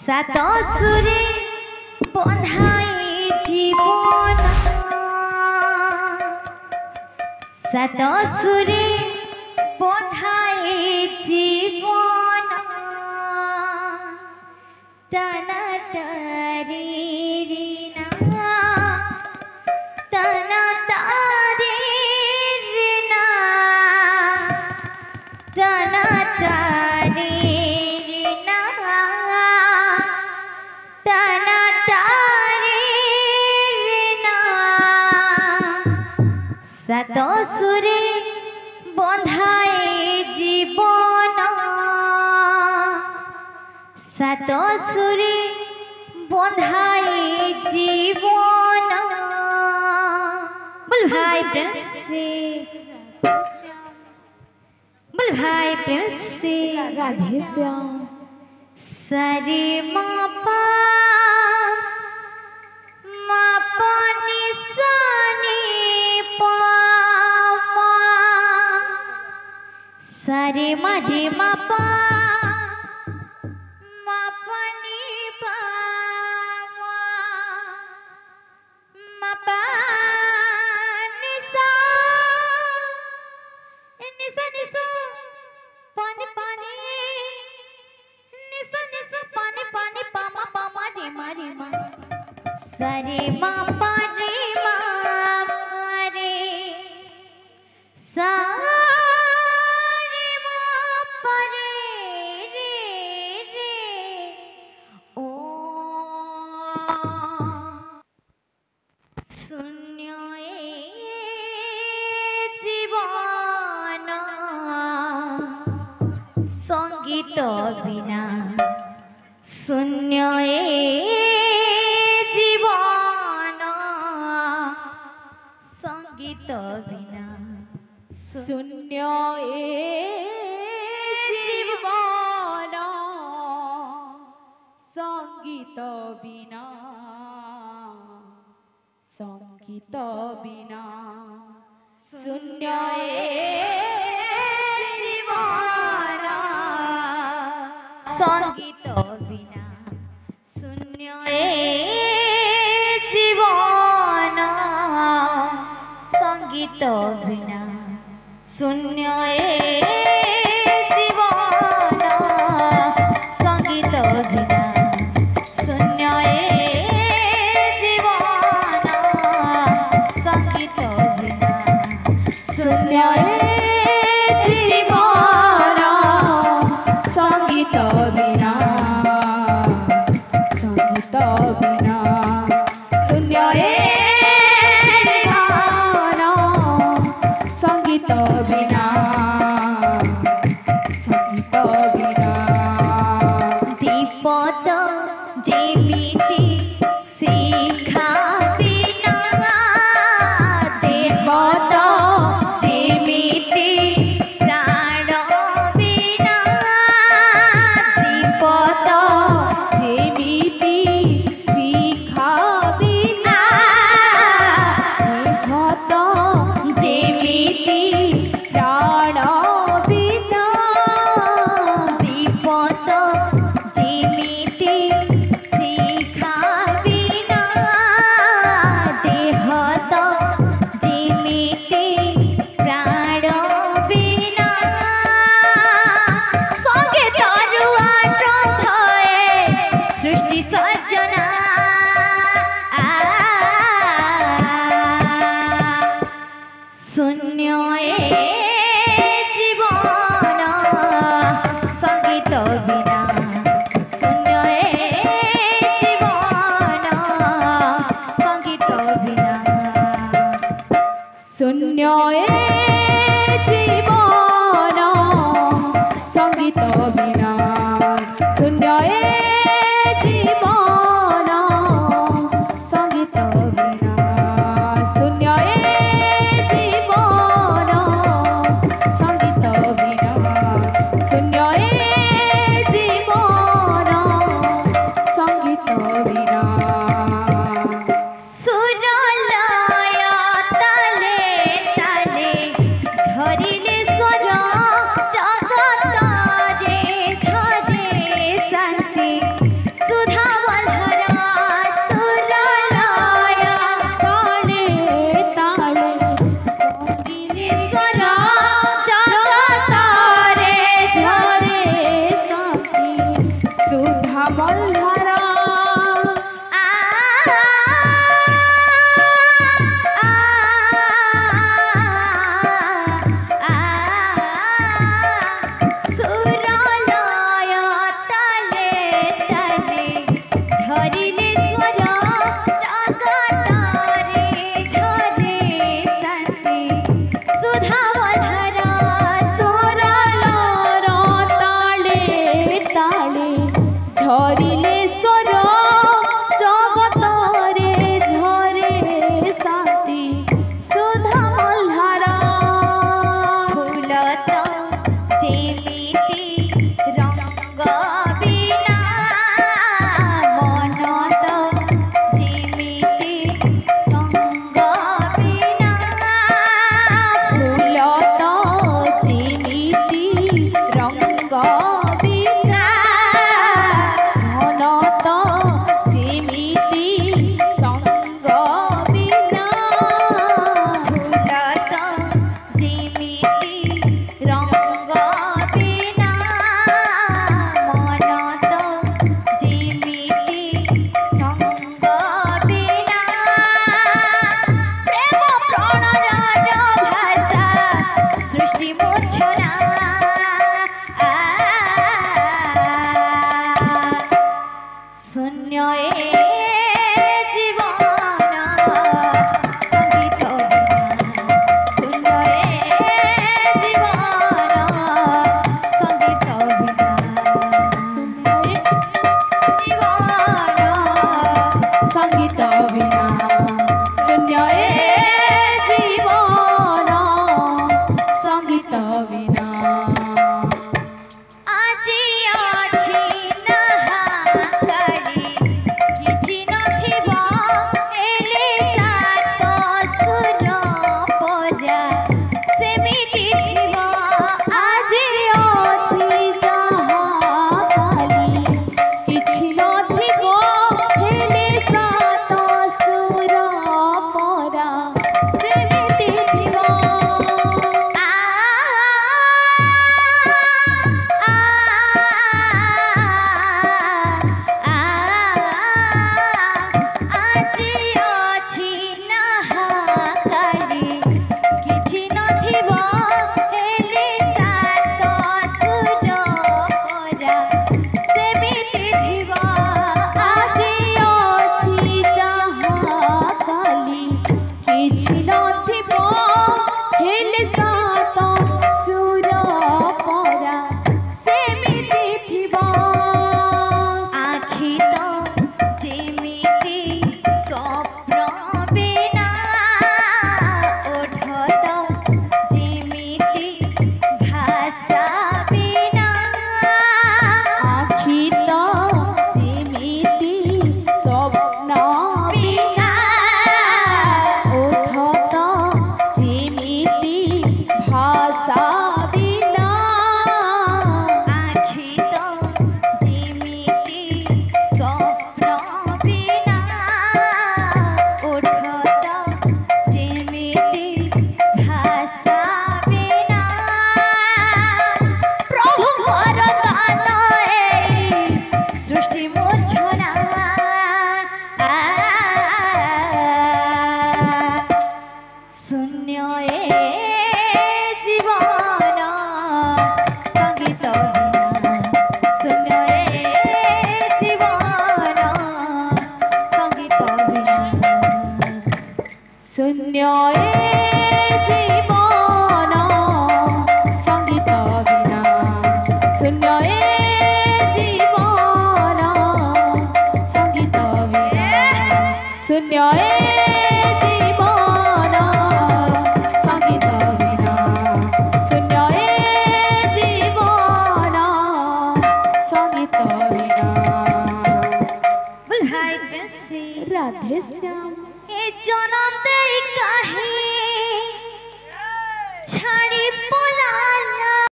सात सुरे बंधाई जीवन सात सुरे बंधाई जीवन तना तारी रीना तना तारी रीना तना तारी रीना तना तारी रीना सात सुरे बंधाए जीवन सात सुरे बंधाए जीवन बोल भाई प्रेम से बोल भाई प्रेम से राधे श्याम सरे मापा मापा निशानी पामा सरे मारे मापा मापा नी पामा मापा निशा निशा निशा पानी पानी निशा निशा पानी पानी पामा पामा रे मारे मा सरे मा पारे मा रे सा रे मा पारे रे रे ओ शून्य जीवन संगीत बिना शून्य जीवन संगीत बिना शून्य जीवन संगीत बिना संगीत बिना शून्य जीवन संगीत बिना शून्य जीवन संगीत बिना शून्य जीवन संगीत बिना शून्य जीवन संगीत बिना शून्य जीवन संगीत बिना संगीत बिना शून्य जीवन संगीत बिना संगीत बिना दीपत जेमिति शिखा बिना दीपत जेमिति प्राण बिना दीपत जेमिति शिखा बिना दीपत जेमिति प्राण बिना दीपत जेमिति शिखा बिना देहत जेमिति प्राण बिना संगे तरुआ रंभए सृष्टि सर्जना शून्य जीवन संगीत बिना शून्य जीवन संगीत बिना शून्य जीवन संगीत बिना शून्य जीवन संगीत बिना शून्य जीवन संगीत बिना शून्य जीवन संगीत बिना सुरलय ताले ताले झरिले स्वर जगत रे झरे शांति सुधा मल्हारा राधे श्याम ए जना